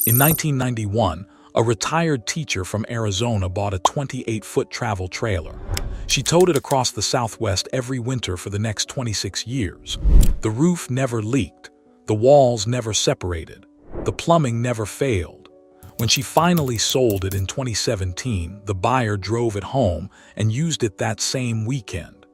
In 1991, a retired teacher from Arizona bought a 28-foot travel trailer. She towed it across the Southwest every winter for the next 26 years. The roof never leaked, the walls never separated, the plumbing never failed. When she finally sold it in 2017, the buyer drove it home and used it that same weekend.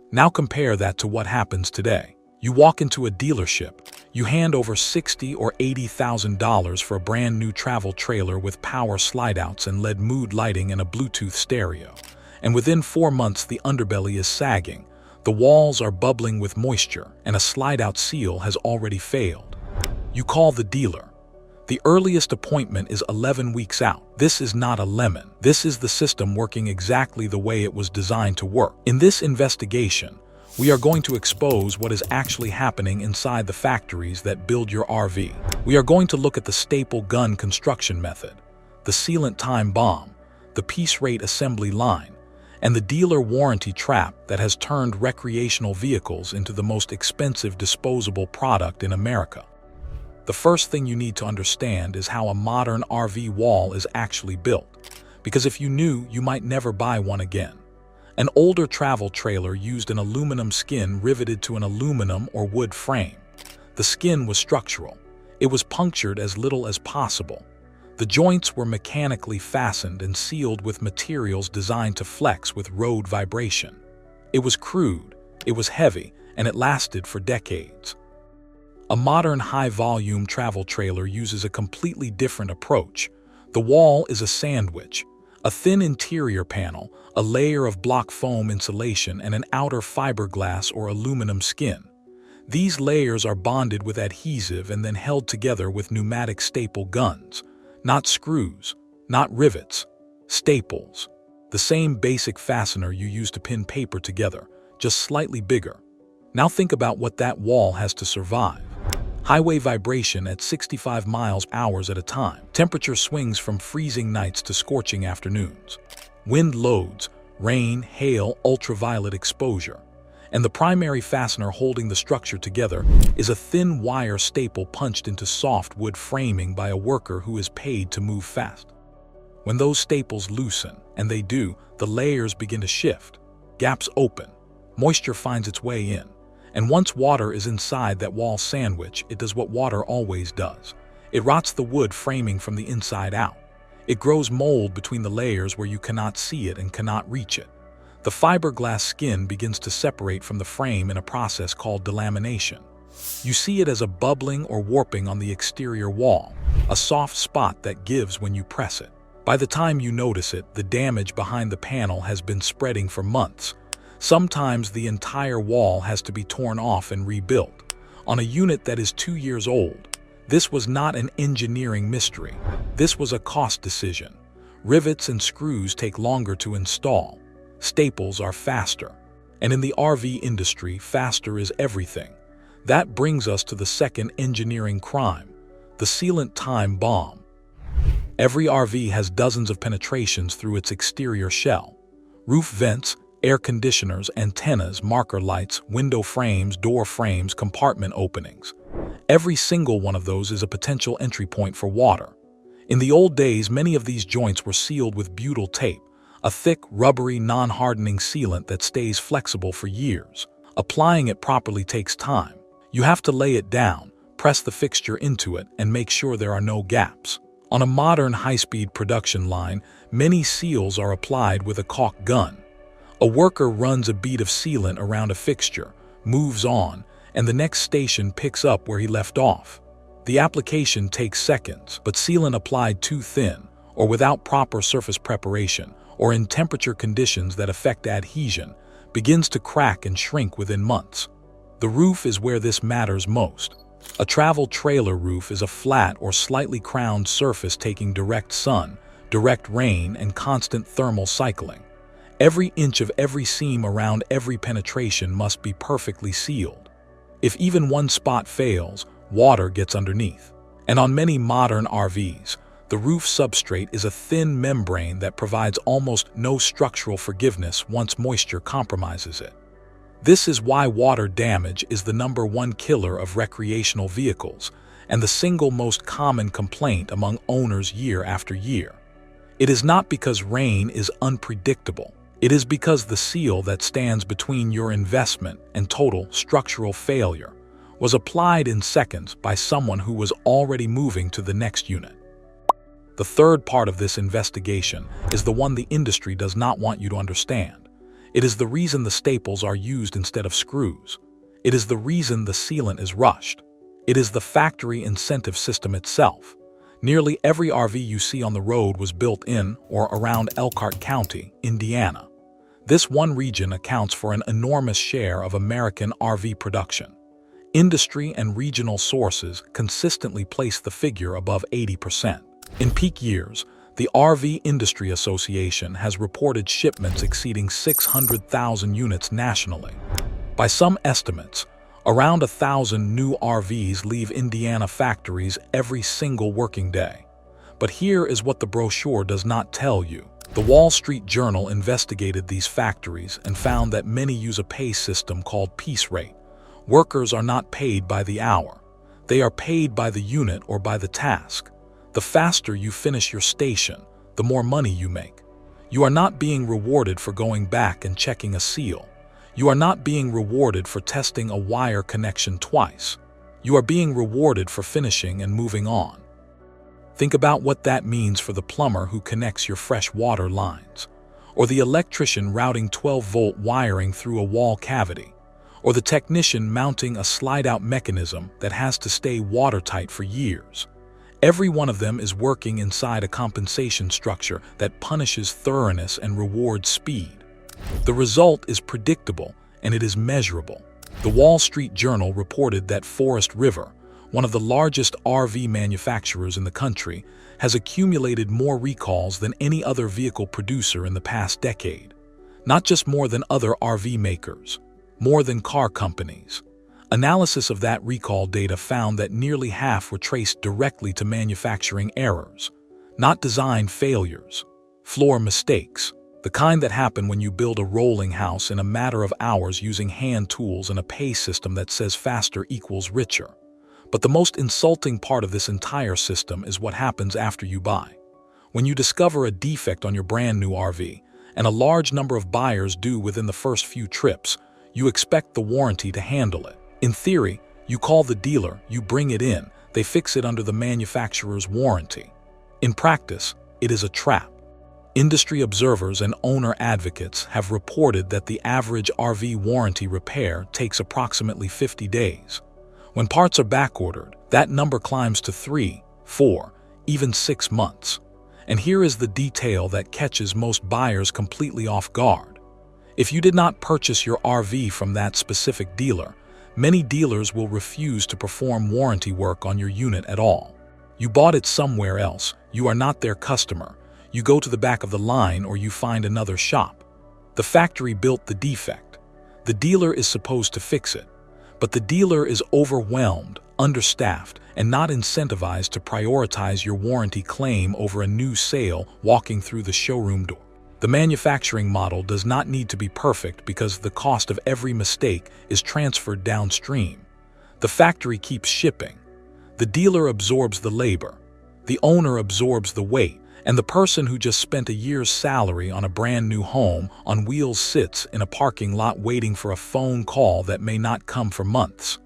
Now compare that to what happens today. You walk into a dealership, you hand over $60,000 or $80,000 for a brand new travel trailer with power slide-outs and LED mood lighting and a Bluetooth stereo. And within 4 months, the underbelly is sagging, the walls are bubbling with moisture, and a slide-out seal has already failed. You call the dealer. The earliest appointment is 11 weeks out. This is not a lemon. This is the system working exactly the way it was designed to work. In this investigation, we are going to expose what is actually happening inside the factories that build your RV. We are going to look at the staple gun construction method, the sealant time bomb, the piece rate assembly line, and the dealer warranty trap that has turned recreational vehicles into the most expensive disposable product in America. The first thing you need to understand is how a modern RV wall is actually built, because if you knew, you might never buy one again. An older travel trailer used an aluminum skin riveted to an aluminum or wood frame. The skin was structural. It was punctured as little as possible. The joints were mechanically fastened and sealed with materials designed to flex with road vibration. It was crude, it was heavy, and it lasted for decades. A modern high-volume travel trailer uses a completely different approach. The wall is a sandwich, a thin interior panel, a layer of block foam insulation, and an outer fiberglass or aluminum skin. These layers are bonded with adhesive and then held together with pneumatic staple guns. Not screws, not rivets, staples. The same basic fastener you use to pin paper together, just slightly bigger. Now think about what that wall has to survive. Highway vibration at 65 miles per hour at a time. Temperature swings from freezing nights to scorching afternoons. Wind loads, rain, hail, ultraviolet exposure. And the primary fastener holding the structure together is a thin wire staple punched into soft wood framing by a worker who is paid to move fast. When those staples loosen, and they do, the layers begin to shift. Gaps open. Moisture finds its way in. And once water is inside that wall sandwich, it does what water always does. It rots the wood framing from the inside out. It grows mold between the layers where you cannot see it and cannot reach it. The fiberglass skin begins to separate from the frame in a process called delamination. You see it as a bubbling or warping on the exterior wall, a soft spot that gives when you press it. By the time you notice it, the damage behind the panel has been spreading for months. Sometimes the entire wall has to be torn off and rebuilt. On a unit that is 2 years old, this was not an engineering mystery. This was a cost decision. Rivets and screws take longer to install. Staples are faster. And in the RV industry, faster is everything. That brings us to the second engineering crime, the sealant time bomb. Every RV has dozens of penetrations through its exterior shell. Roof vents, air conditioners, antennas, marker lights, window frames, door frames, compartment openings. Every single one of those is a potential entry point for water. In the old days, many of these joints were sealed with butyl tape, a thick, rubbery, non-hardening sealant that stays flexible for years. Applying it properly takes time. You have to lay it down, press the fixture into it, and make sure there are no gaps. On a modern high-speed production line, many seals are applied with a caulk gun. A worker runs a bead of sealant around a fixture, moves on, and the next station picks up where he left off. The application takes seconds, but sealant applied too thin, or without proper surface preparation, or in temperature conditions that affect adhesion, begins to crack and shrink within months. The roof is where this matters most. A travel trailer roof is a flat or slightly crowned surface taking direct sun, direct rain, and constant thermal cycling. Every inch of every seam around every penetration must be perfectly sealed. If even one spot fails, water gets underneath. And on many modern RVs, the roof substrate is a thin membrane that provides almost no structural forgiveness once moisture compromises it. This is why water damage is the #1 killer of recreational vehicles, and the single most common complaint among owners year after year. It is not because rain is unpredictable. It is because the seal that stands between your investment and total structural failure was applied in seconds by someone who was already moving to the next unit. The third part of this investigation is the one the industry does not want you to understand. It is the reason the staples are used instead of screws. It is the reason the sealant is rushed. It is the factory incentive system itself. Nearly every RV you see on the road was built in or around Elkhart County, Indiana. This one region accounts for an enormous share of American RV production. Industry and regional sources consistently place the figure above 80%. In peak years, the RV Industry Association has reported shipments exceeding 600,000 units nationally. By some estimates, around 1,000 new RVs leave Indiana factories every single working day. But here is what the brochure does not tell you. The Wall Street Journal investigated these factories and found that many use a pay system called piece rate. Workers are not paid by the hour. They are paid by the unit or by the task. The faster you finish your station, the more money you make. You are not being rewarded for going back and checking a seal. You are not being rewarded for testing a wire connection twice. You are being rewarded for finishing and moving on. Think about what that means for the plumber who connects your fresh water lines, or the electrician routing 12-volt wiring through a wall cavity, or the technician mounting a slide-out mechanism that has to stay watertight for years. Every one of them is working inside a compensation structure that punishes thoroughness and rewards speed. The result is predictable and it is measurable. The Wall Street Journal reported that Forest River, one of the largest RV manufacturers in the country, has accumulated more recalls than any other vehicle producer in the past decade. Not just more than other RV makers, more than car companies. Analysis of that recall data found that nearly half were traced directly to manufacturing errors, not design failures, floor mistakes, the kind that happen when you build a rolling house in a matter of hours using hand tools and a pay system that says faster equals richer. But the most insulting part of this entire system is what happens after you buy. When you discover a defect on your brand new RV, and a large number of buyers do within the first few trips, you expect the warranty to handle it. In theory, you call the dealer, you bring it in, they fix it under the manufacturer's warranty. In practice, it is a trap. Industry observers and owner advocates have reported that the average RV warranty repair takes approximately 50 days. When parts are backordered, that number climbs to 3, 4, even 6 months. And here is the detail that catches most buyers completely off guard. If you did not purchase your RV from that specific dealer, many dealers will refuse to perform warranty work on your unit at all. You bought it somewhere else, you are not their customer, you go to the back of the line or you find another shop. The factory built the defect. The dealer is supposed to fix it. But the dealer is overwhelmed, understaffed, and not incentivized to prioritize your warranty claim over a new sale walking through the showroom door. The manufacturing model does not need to be perfect because the cost of every mistake is transferred downstream. The factory keeps shipping. The dealer absorbs the labor. The owner absorbs the weight. And the person who just spent a year's salary on a brand new home on wheels sits in a parking lot waiting for a phone call that may not come for months.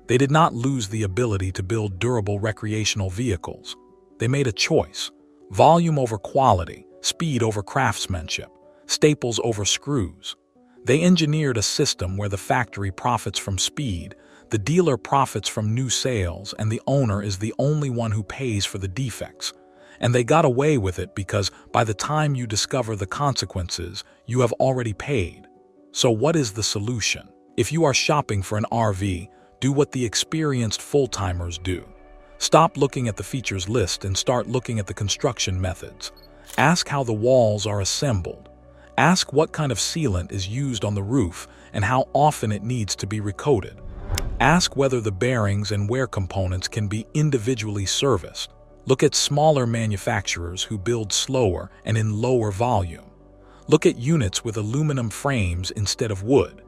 They did not lose the ability to build durable recreational vehicles. They made a choice: volume over quality, speed over craftsmanship, staples over screws. They engineered a system where the factory profits from speed, the dealer profits from new sales, and the owner is the only one who pays for the defects. And they got away with it because by the time you discover the consequences, you have already paid. So what is the solution? If you are shopping for an RV, do what the experienced full-timers do. Stop looking at the features list and start looking at the construction methods. Ask how the walls are assembled. Ask what kind of sealant is used on the roof and how often it needs to be recoated. Ask whether the bearings and wear components can be individually serviced. Look at smaller manufacturers who build slower and in lower volume. Look at units with aluminum frames instead of wood.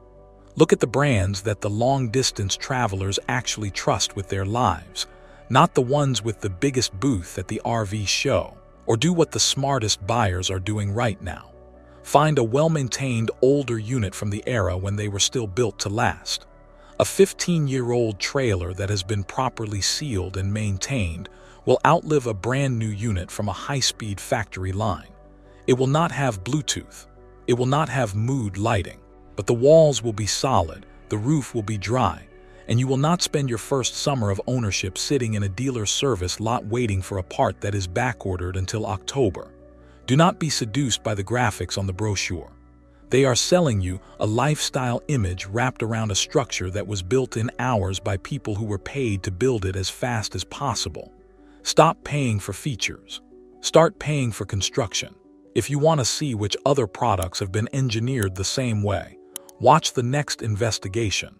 Look at the brands that the long-distance travelers actually trust with their lives. not the ones with the biggest booth at the RV show. Or do what the smartest buyers are doing right now. Find a well-maintained older unit from the era when they were still built to last. A 15-year-old trailer that has been properly sealed and maintained will outlive a brand new unit from a high-speed factory line. It will not have Bluetooth. It will not have mood lighting, but the walls will be solid, the roof will be dry, and you will not spend your first summer of ownership sitting in a dealer service lot waiting for a part that is backordered until October. Do not be seduced by the graphics on the brochure. They are selling you a lifestyle image wrapped around a structure that was built in hours by people who were paid to build it as fast as possible. Stop paying for features. Start paying for construction. If you want to see which other products have been engineered the same way, watch the next investigation.